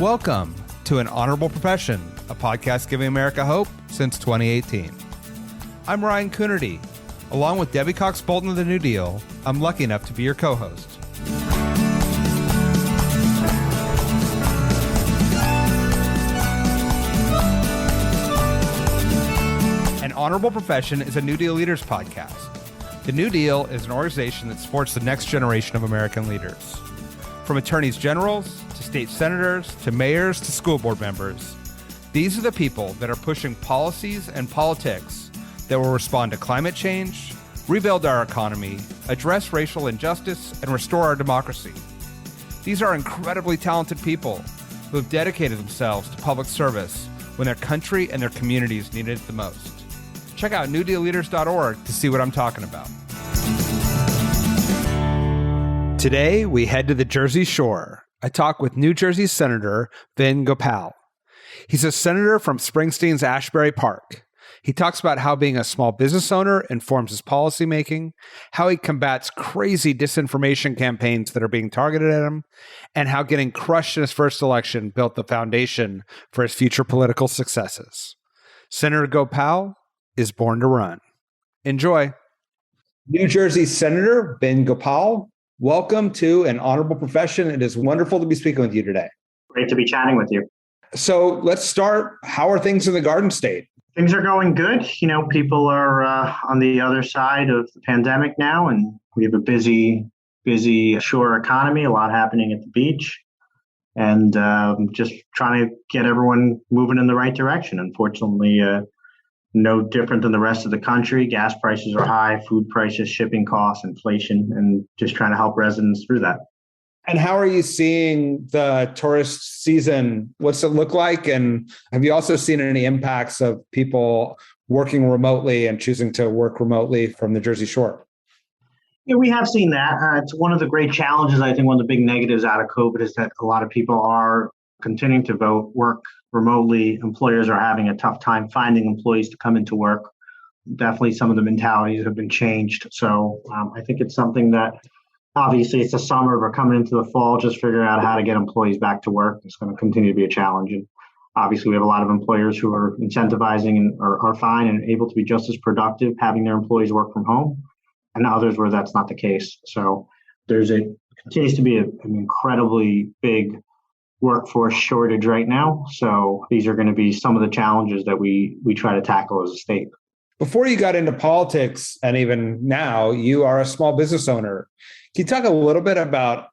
Welcome to An Honorable Profession, a podcast giving America hope since 2018. I'm Ryan Coonerty. Along with Debbie Cox Bolton of the New Deal, I'm lucky enough to be your co-host. An Honorable Profession is a New Deal Leaders podcast. The New Deal is an organization that supports the next generation of American leaders. From attorneys generals, to state senators, to mayors, to school board members, these are the people that are pushing policies and politics that will respond to climate change, rebuild our economy, address racial injustice, and restore our democracy. These are incredibly talented people who have dedicated themselves to public service when their country and their communities needed it the most. Check out NewDealLeaders.org to see what I'm talking about. Today, we head to the Jersey Shore. I talk with New Jersey Senator Vin Gopal. He's a senator from Springsteen's Ashbury Park. He talks about how being a small business owner informs his policymaking, how he combats crazy disinformation campaigns that are being targeted at him, and how getting crushed in his first election built the foundation for his future political successes. Senator Gopal is born to run. Enjoy. New Jersey Senator Vin Gopal, welcome to An Honorable Profession. It is wonderful to be speaking with you today. Great to be chatting with you. So let's start. How are things in the Garden State? Things are going good. You know, people are on the other side of the pandemic now, and we have a busy shore economy, a lot happening at the beach, and just trying to get everyone moving in the right direction. Unfortunately, no different than the rest of the country. Gas prices are high, food prices, shipping costs, inflation, and just trying to help residents through that. And how are you seeing the tourist season? What's it look like? And have you also seen any impacts of people working remotely and choosing to work remotely from the Jersey Shore? Yeah, we have seen that. It's one of the great challenges. I think one of the big negatives out of COVID is that a lot of people are continuing to work remotely. Employers are having a tough time finding employees to come into work. Definitely some of the mentalities have been changed. So I think it's something that obviously it's the summer, but coming into the fall, just figuring out how to get employees back to work is going to continue to be a challenge. And obviously we have a lot of employers who are incentivizing and are fine and able to be just as productive having their employees work from home, and others where that's not the case. So continues to be an incredibly big workforce shortage right now. So these are going to be some of the challenges that we try to tackle as a state. Before you got into politics, and even now, you are a small business owner. Can you talk a little bit about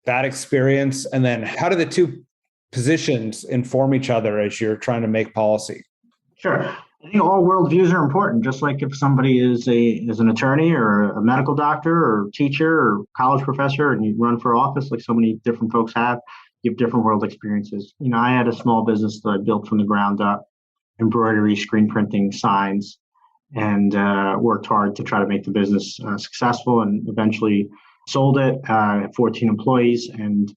that experience, and then how do the two positions inform each other as you're trying to make policy? Sure. I think all worldviews are important. Just like if somebody is an attorney or a medical doctor or teacher or college professor and you run for office, like so many different folks have, you have different world experiences. You know, I had a small business that I built from the ground up, embroidery, screen printing, signs, and worked hard to try to make the business successful, and eventually sold it. I had 14 employees, and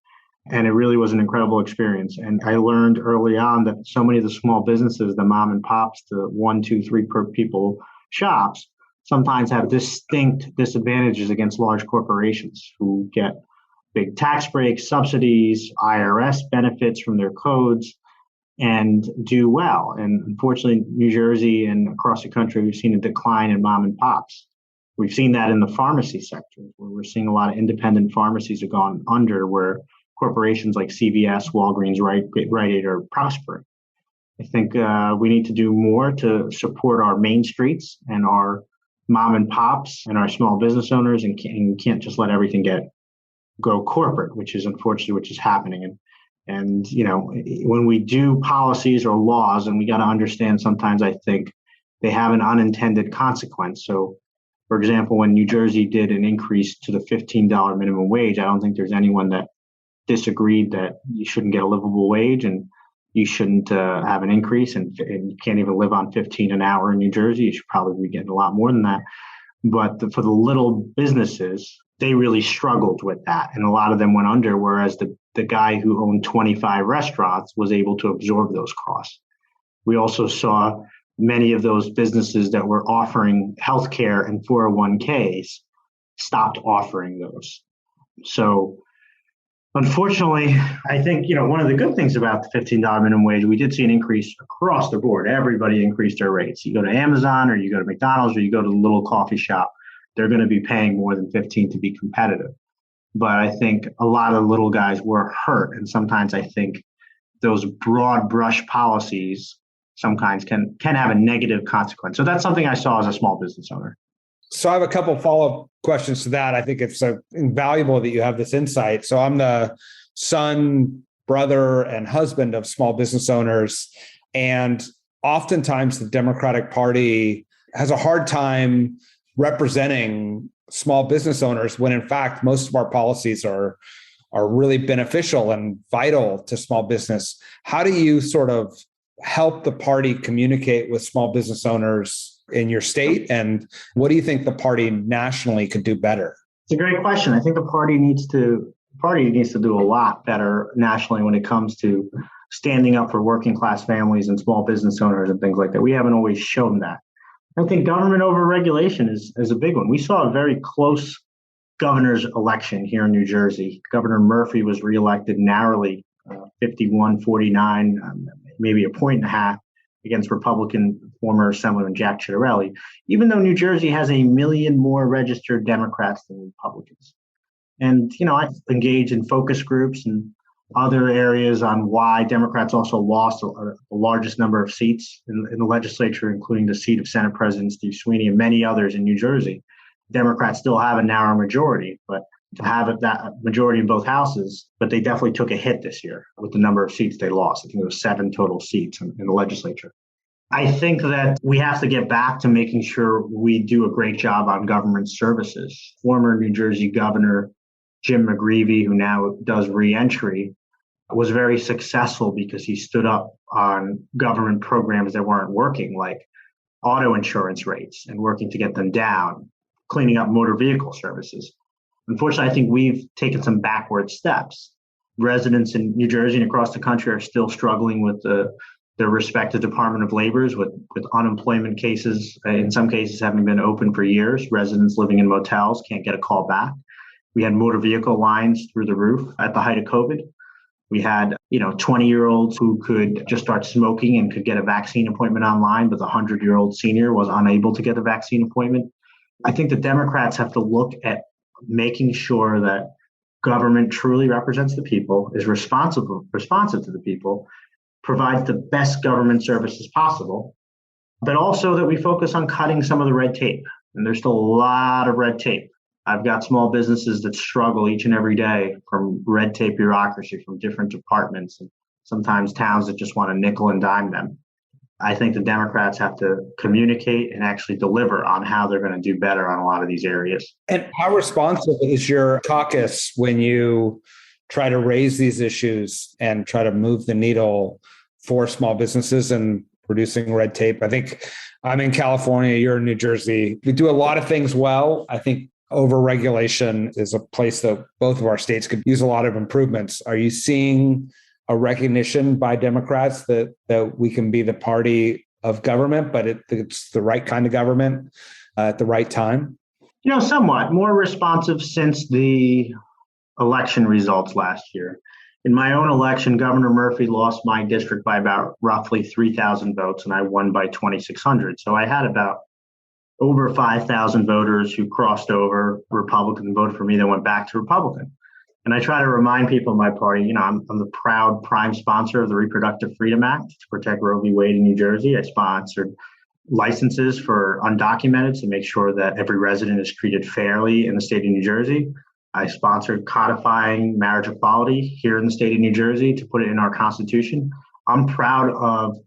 it really was an incredible experience. And I learned early on that so many of the small businesses, the mom and pops, the 1, 2, 3 per people shops, sometimes have distinct disadvantages against large corporations who get big tax breaks, subsidies, IRS benefits from their codes, and do well. And unfortunately, New Jersey and across the country, we've seen a decline in mom and pops. We've seen that in the pharmacy sector, where we're seeing a lot of independent pharmacies have gone under, where corporations like CVS, Walgreens, Rite Aid are prospering. I think we need to do more to support our main streets and our mom and pops and our small business owners, and can't just let everything go corporate, which is happening. And you know, when we do policies or laws, and we got to understand sometimes, I think they have an unintended consequence. So, for example, when New Jersey did an increase to the $15 minimum wage, I don't think there's anyone that disagreed that you shouldn't get a livable wage and you shouldn't have an increase, and you can't even live on $15 an hour in New Jersey. You should probably be getting a lot more than that. But for the little businesses, they really struggled with that. And a lot of them went under, whereas the guy who owned 25 restaurants was able to absorb those costs. We also saw many of those businesses that were offering healthcare and 401ks stopped offering those. So Unfortunately, I think, one of the good things about the $15 minimum wage, we did see an increase across the board. Everybody increased their rates. You go to Amazon or you go to McDonald's or you go to the little coffee shop, they're going to be paying more than 15 to be competitive. But I think a lot of little guys were hurt. And sometimes I think those broad brush policies sometimes can have a negative consequence. So that's something I saw as a small business owner. So I have a couple follow-up questions to that. I think it's invaluable that you have this insight. So I'm the son, brother, and husband of small business owners. And oftentimes the Democratic Party has a hard time representing small business owners when in fact most of our policies are really beneficial and vital to small business. How do you sort of help the party communicate with small business owners in your state? And what do you think the party nationally could do better? It's a great question. I think the party needs to do a lot better nationally when it comes to standing up for working class families and small business owners and things like that. We haven't always shown that. I think government overregulation is a big one. We saw a very close governor's election here in New Jersey. Governor Murphy was reelected narrowly, 51-49, maybe a point and a half against Republican former Assemblyman Jack Ciattarelli, even though New Jersey has 1 million more registered Democrats than Republicans. And, I engage in focus groups and other areas on why Democrats also lost the largest number of seats in the legislature, including the seat of Senate President Steve Sweeney and many others in New Jersey. Democrats still have a narrow majority, but to have that majority in both houses, but they definitely took a hit this year with the number of seats they lost. I think it was 7 total seats in the legislature. I think that we have to get back to making sure we do a great job on government services. Former New Jersey Governor Jim McGreevey, who now does reentry, was very successful because he stood up on government programs that weren't working, like auto insurance rates and working to get them down, cleaning up motor vehicle services. Unfortunately, I think we've taken some backward steps. Residents in New Jersey and across the country are still struggling with their respective Department of Labors with unemployment cases, in some cases having been open for years. Residents living in motels can't get a call back. We had motor vehicle lines through the roof at the height of COVID. We had, 20-year-olds who could just start smoking and could get a vaccine appointment online, but the 100-year-old senior was unable to get a vaccine appointment. I think the Democrats have to look at making sure that government truly represents the people, is responsive to the people, provides the best government services possible, but also that we focus on cutting some of the red tape. And there's still a lot of red tape. I've got small businesses that struggle each and every day from red tape bureaucracy from different departments, and sometimes towns that just want to nickel and dime them. I think the Democrats have to communicate and actually deliver on how they're going to do better on a lot of these areas. And how responsive is your caucus when you try to raise these issues and try to move the needle for small businesses and reducing red tape? I think I'm in California, you're in New Jersey. We do a lot of things well. I think overregulation is a place that both of our states could use a lot of improvements. Are you seeing a recognition by Democrats that we can be the party of government, but it's the right kind of government at the right time? Somewhat more responsive since the election results last year. In my own election, Governor Murphy lost my district by about roughly 3,000 votes, and I won by 2,600. So I had about over 5,000 voters who crossed over Republican and voted for me, then went back to Republican. And I try to remind people in my party, I'm the proud prime sponsor of the Reproductive Freedom Act to protect Roe v. Wade in New Jersey. I sponsored licenses for undocumented to make sure that every resident is treated fairly in the state of New Jersey. I sponsored codifying marriage equality here in the state of New Jersey to put it in our Constitution. I'm proud of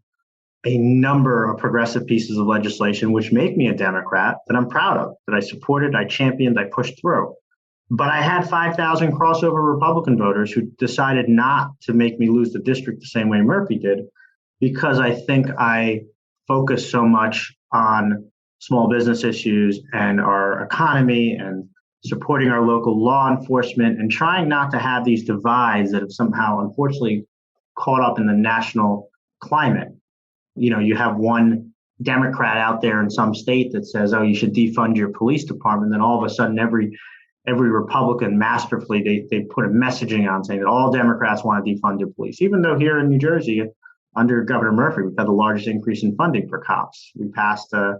a number of progressive pieces of legislation which make me a Democrat that I'm proud of, that I supported, I championed, I pushed through. But I had 5,000 crossover Republican voters who decided not to make me lose the district the same way Murphy did, because I think I focused so much on small business issues and our economy and supporting our local law enforcement and trying not to have these divides that have somehow, unfortunately, caught up in the national climate. You have one Democrat out there in some state that says, oh, you should defund your police department. Then all of a sudden, every every Republican masterfully, they put a messaging on saying that all Democrats want to defund the police, even though here in New Jersey, under Governor Murphy, we've had the largest increase in funding for cops. We passed a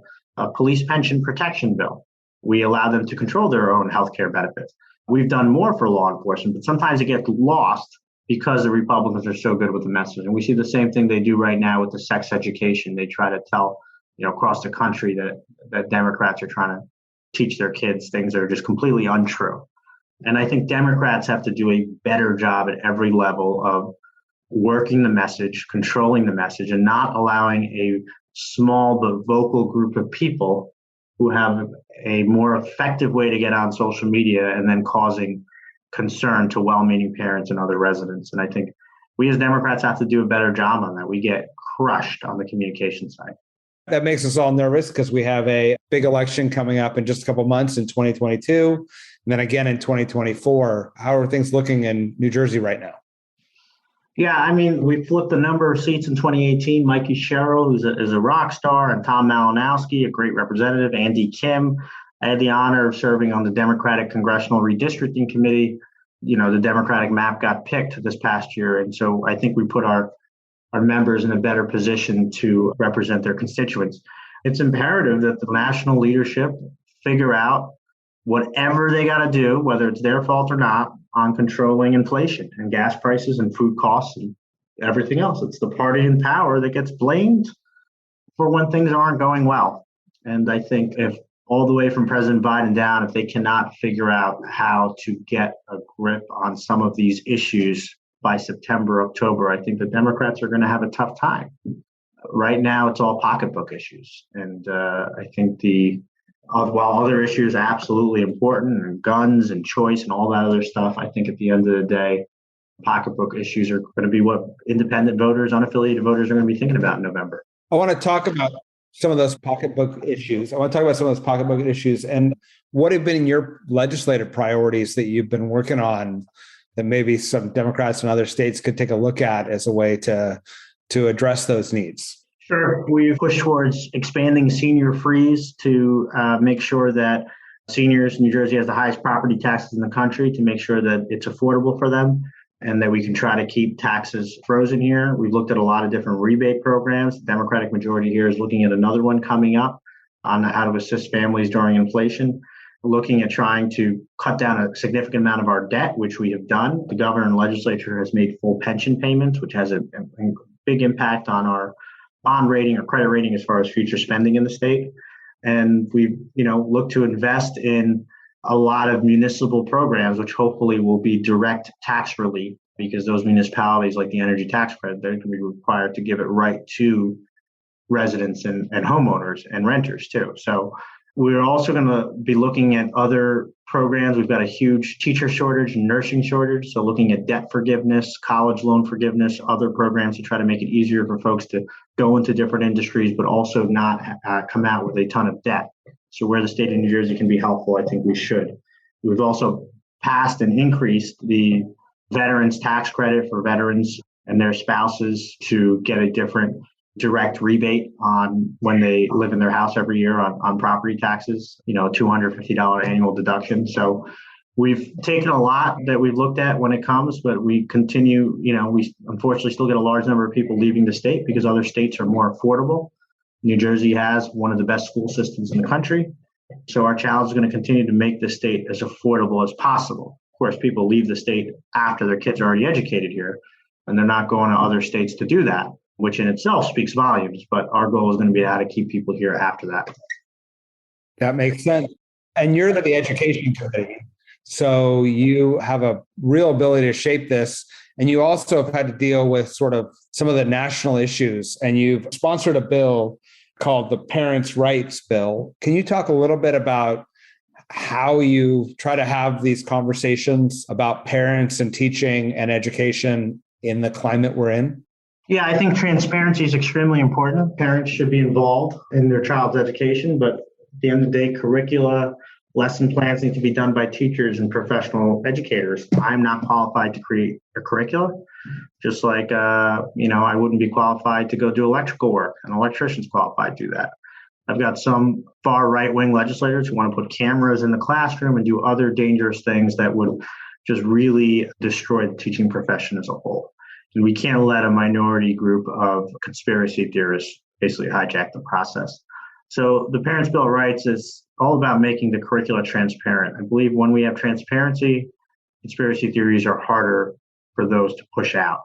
police pension protection bill. We allow them to control their own healthcare benefits. We've done more for law enforcement, but sometimes it gets lost because the Republicans are so good with the message. And we see the same thing they do right now with the sex education. They try to tell, across the country that Democrats are trying to teach their kids things that are just completely untrue. And I think Democrats have to do a better job at every level of working the message, controlling the message, and not allowing a small but vocal group of people who have a more effective way to get on social media and then causing concern to well-meaning parents and other residents. And I think we as Democrats have to do a better job on that. We get crushed on the communication side. That makes us all nervous because we have a big election coming up in just a couple of months in 2022, and then again in 2024. How are things looking in New Jersey right now? Yeah, I mean, we flipped a number of seats in 2018. Mikey Sherrill, who's a rock star, and Tom Malinowski, a great representative, Andy Kim. I had the honor of serving on the Democratic Congressional Redistricting Committee. The Democratic map got picked this past year. And so I think we put our members in a better position to represent their constituents. It's imperative that the national leadership figure out whatever they got to do, whether it's their fault or not, on controlling inflation and gas prices and food costs and everything else. It's the party in power that gets blamed for when things aren't going well. And I think if all the way from President Biden down, if they cannot figure out how to get a grip on some of these issues by September, October, I think the Democrats are going to have a tough time. Right now, it's all pocketbook issues. And I think while other issues are absolutely important, and guns and choice and all that other stuff, I think at the end of the day, pocketbook issues are going to be what independent voters, unaffiliated voters are going to be thinking about in November. I want to talk about some of those pocketbook issues. And what have been your legislative priorities that you've been working on that maybe some Democrats in other states could take a look at as a way to address those needs? Sure. We push towards expanding senior freeze to make sure that seniors, New Jersey has the highest property taxes in the country, to make sure that it's affordable for them and that we can try to keep taxes frozen here. We've looked at a lot of different rebate programs. The Democratic majority here is looking at another one coming up on how to assist families during inflation. We're looking at trying to cut down a significant amount of our debt, which we have done. The governor and legislature has made full pension payments, which has a big impact on our bond rating or credit rating as far as future spending in the state. And we've, looked to invest in a lot of municipal programs, which hopefully will be direct tax relief, because those municipalities, like the energy tax credit, they're going to be required to give it right to residents and homeowners and renters too. So we're also going to be looking at other programs. We've got a huge teacher shortage and nursing shortage. So looking at debt forgiveness, college loan forgiveness, other programs to try to make it easier for folks to go into different industries, but also not come out with a ton of debt. So where the state of New Jersey can be helpful, I think we should. We've also passed and increased the veterans tax credit for veterans and their spouses to get a different direct rebate on when they live in their house every year on property taxes, $250 annual deduction. So we've taken a lot that we've looked at when it comes, but we continue, we unfortunately still get a large number of people leaving the state because other states are more affordable. New Jersey has one of the best school systems in the country. So our challenge is going to continue to make the state as affordable as possible. Of course, people leave the state after their kids are already educated here, and they're not going to other states to do that, which in itself speaks volumes. But our goal is going to be how to keep people here after that. That makes sense. And you're the education committee, so you have a real ability to shape this. And you also have had to deal with sort of some of the national issues. And you've sponsored a bill called the Parents' Rights Bill. Can you talk a little bit about how you try to have these conversations about parents and teaching and education in the climate we're in? Yeah, I think transparency is extremely important. Parents should be involved in their child's education, but at the end of the day, curricula, lesson plans need to be done by teachers and professional educators. I'm not qualified to create a curricula, just like, I wouldn't be qualified to go do electrical work. An electrician's qualified to do that. I've got some far right-wing legislators who want to put cameras in the classroom and do other dangerous things that would just really destroy the teaching profession as a whole. And we can't let a minority group of conspiracy theorists basically hijack the process. So the Parents' Bill of Rights is all about making the curricula transparent. I believe when we have transparency, conspiracy theories are harder for those to push out.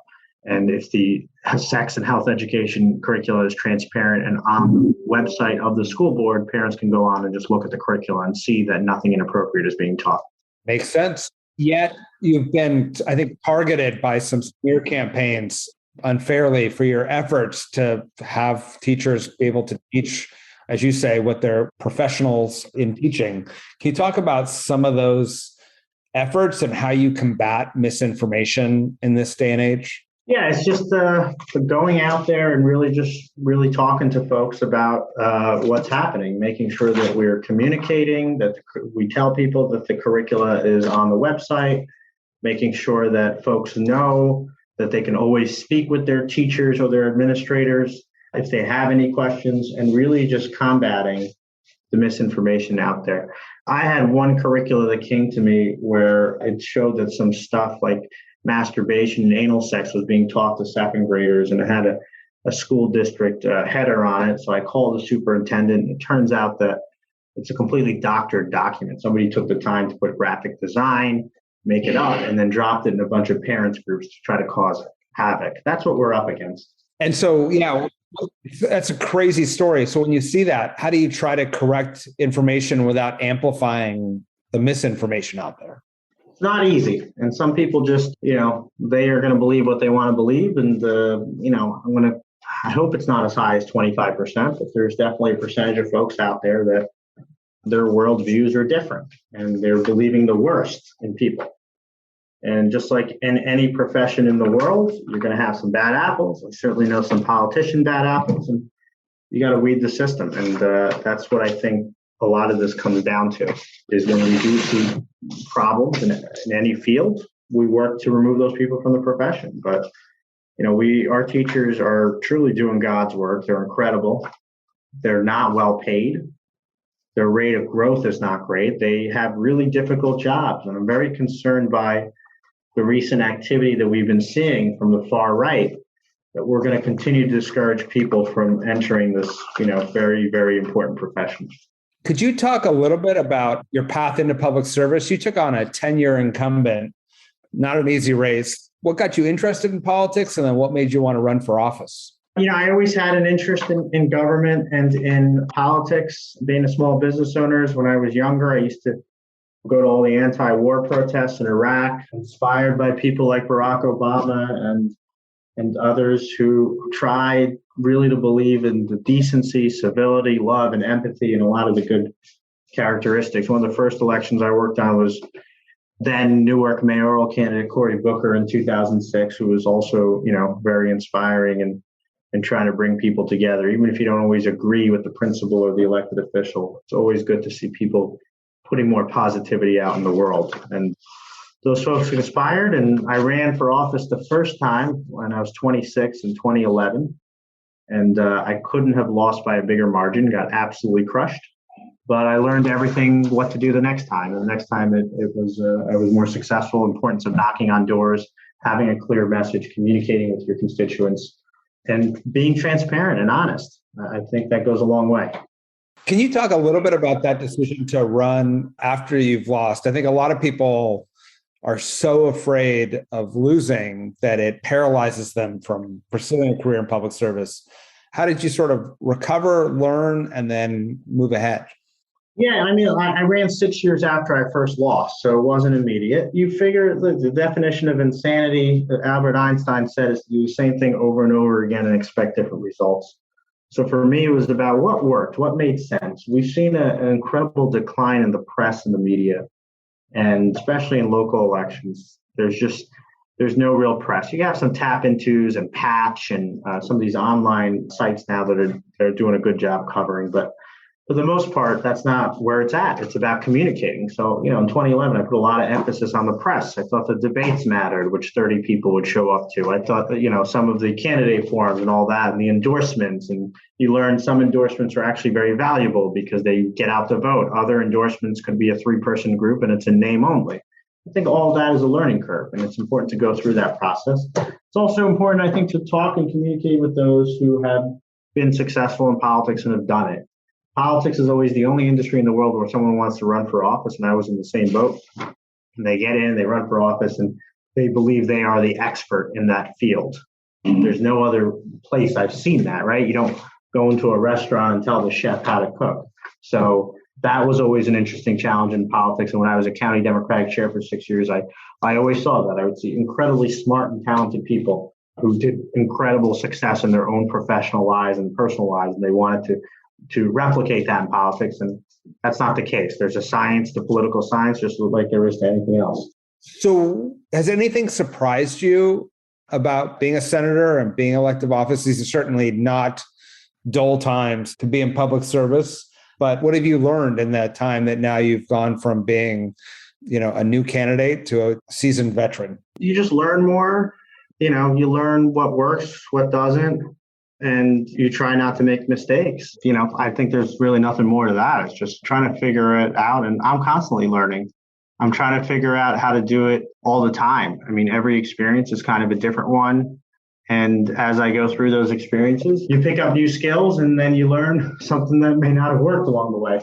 And if the sex and health education curricula is transparent and on the website of the school board, parents can go on and just look at the curricula and see that nothing inappropriate is being taught. Makes sense. Yet you've been, I think, targeted by some smear campaigns unfairly for your efforts to have teachers be able to teach, as you say, what they're professionals in teaching. Can you talk about some of those efforts and how you combat misinformation in this day and age? Yeah, it's just going out there and really talking to folks about what's happening, making sure that we're communicating, that we tell people that the curricula is on the website, making sure that folks know that they can always speak with their teachers or their administrators if they have any questions, and really just combating the misinformation out there. I had one curricula that came to me where it showed that some stuff like masturbation and anal sex was being taught to second graders, and it had a school district header on it. So I called the superintendent. It turns out that it's a completely doctored document. Somebody took the time to put graphic design, make it up, and then dropped it in a bunch of parents groups to try to cause havoc. That's what we're up against. And so, that's a crazy story. So when you see that, how do you try to correct information without amplifying the misinformation out there? It's not easy. And some people just, they are going to believe what they want to believe. And, I hope it's not as high as 25%, but there's definitely a percentage of folks out there that their worldviews are different and they're believing the worst in people. And just like in any profession in the world, you're going to have some bad apples. I certainly know some politician bad apples, and you got to weed the system. And that's what I think a lot of this comes down to, is when we do see problems in any field, we work to remove those people from the profession. But, our teachers are truly doing God's work. They're incredible. They're not well paid. Their rate of growth is not great. They have really difficult jobs. And I'm very concerned by the recent activity that we've been seeing from the far right, that we're going to continue to discourage people from entering this, very, very important profession. Could you talk a little bit about your path into public service? You took on a 10-year incumbent, not an easy race. What got you interested in politics, and then what made you want to run for office? I always had an interest in government and in politics. Being a small business owner, when I was younger, I used to go to all the anti-war protests in Iraq, inspired by people like Barack Obama and others who tried really to believe in the decency, civility, love, and empathy, and a lot of the good characteristics. One of the first elections I worked on was then Newark mayoral candidate Cory Booker in 2006, who was also, very inspiring and trying to bring people together. Even if you don't always agree with the principle or the elected official, it's always good to see people putting more positivity out in the world. And those folks inspired, and I ran for office the first time when I was 26 in 2011. And I couldn't have lost by a bigger margin, got absolutely crushed. But I learned everything what to do the next time. And the next time I was more successful. Importance of knocking on doors, having a clear message, communicating with your constituents, and being transparent and honest. I think that goes a long way. Can you talk a little bit about that decision to run after you've lost? I think a lot of people are so afraid of losing that it paralyzes them from pursuing a career in public service. How did you sort of recover, learn, and then move ahead? Yeah, I ran 6 years after I first lost, so it wasn't immediate. You figure the definition of insanity that Albert Einstein said is to do the same thing over and over again and expect different results. So for me, it was about what worked, what made sense. We've seen an incredible decline in the press and the media, and especially in local elections. There's no real press. You have some tap intos and Patch and some of these online sites now that are doing a good job covering, but for the most part, that's not where it's at. It's about communicating. So, in 2011, I put a lot of emphasis on the press. I thought the debates mattered, which 30 people would show up to. I thought that, some of the candidate forums and all that and the endorsements, and you learn some endorsements are actually very valuable because they get out the vote. Other endorsements could be a 3-person group and it's in name only. I think all that is a learning curve, and it's important to go through that process. It's also important, I think, to talk and communicate with those who have been successful in politics and have done it. Politics is always the only industry in the world where someone wants to run for office, and I was in the same boat. And they get in, they run for office, and they believe they are the expert in that field. There's no other place I've seen that, right? You don't go into a restaurant and tell the chef how to cook. So that was always an interesting challenge in politics. And when I was a county Democratic chair for 6 years, I always saw that. I would see incredibly smart and talented people who did incredible success in their own professional lives and personal lives, and they wanted to replicate that in politics, and that's not the case. There's a science to political science, just like there is to anything else. So has anything surprised you about being a senator and being elected office? These are certainly not dull times to be in public service, but what have you learned in that time that now you've gone from being, a new candidate to a seasoned veteran? You just learn more. You learn what works, what doesn't, and you try not to make mistakes. I think there's really nothing more to that. It's just trying to figure it out. And I'm constantly learning. I'm trying to figure out how to do it all the time. I mean, every experience is kind of a different one. And as I go through those experiences, you pick up new skills and then you learn something that may not have worked along the way.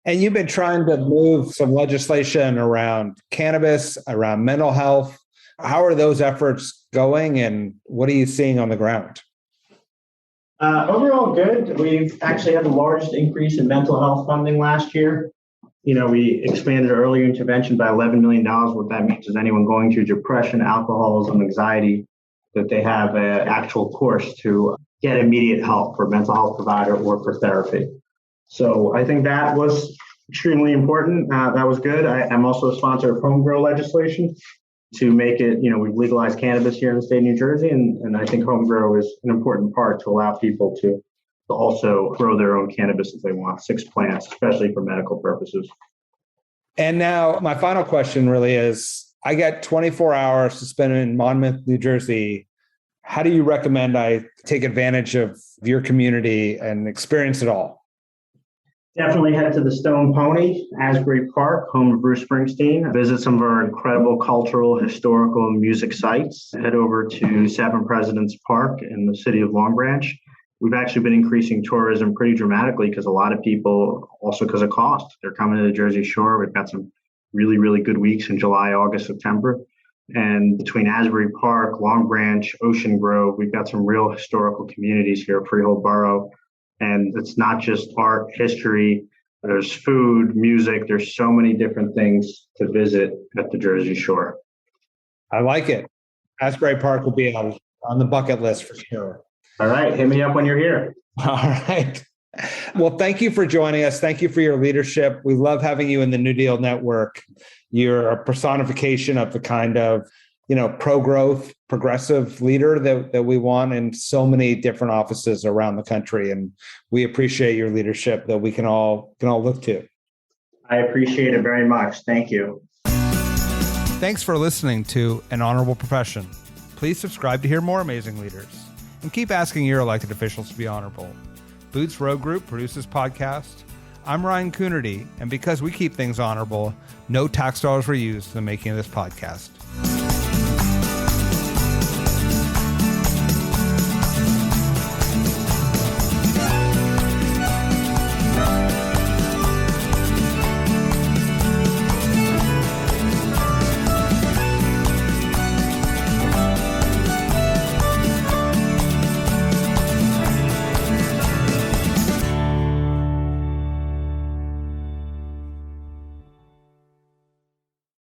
And you've been trying to move some legislation around cannabis, around mental health. How are those efforts going, and what are you seeing on the ground? Overall, good. We've actually had the largest increase in mental health funding last year. We expanded early intervention by $11 million. What that means is anyone going through depression, alcoholism, anxiety, that they have an actual course to get immediate help for a mental health provider or for therapy. So I think that was extremely important. That was good. I'm also a sponsor of home grow legislation to make it, we've legalized cannabis here in the state of New Jersey, and I think home grow is an important part to allow people to also grow their own cannabis if they want, 6 plants, especially for medical purposes. And now my final question really is, I got 24 hours to spend in Monmouth, New Jersey. How do you recommend I take advantage of your community and experience it all? Definitely head to the Stone Pony, Asbury Park, home of Bruce Springsteen. Visit some of our incredible cultural, historical, and music sites. Head over to 7 Presidents Park in the city of Long Branch. We've actually been increasing tourism pretty dramatically because a lot of people, also because of cost, they're coming to the Jersey Shore. We've got some really, really good weeks in July, August, September. And between Asbury Park, Long Branch, Ocean Grove, we've got some real historical communities here, Freehold Borough. And it's not just art, history, there's food, music, there's so many different things to visit at the Jersey Shore. I like it. Asbury Park will be on the bucket list for sure. All right. Hit me up when you're here. All right. Well, thank you for joining us. Thank you for your leadership. We love having you in the New Deal Network. You're a personification of the kind of, pro-growth, progressive leader that we want in so many different offices around the country. And we appreciate your leadership that we can all look to. I appreciate it very much. Thank you. Thanks for listening to An Honorable Profession. Please subscribe to hear more amazing leaders and keep asking your elected officials to be honorable. Boots Road Group produces podcast. I'm Ryan Coonerty, and because we keep things honorable, no tax dollars were used in the making of this podcast.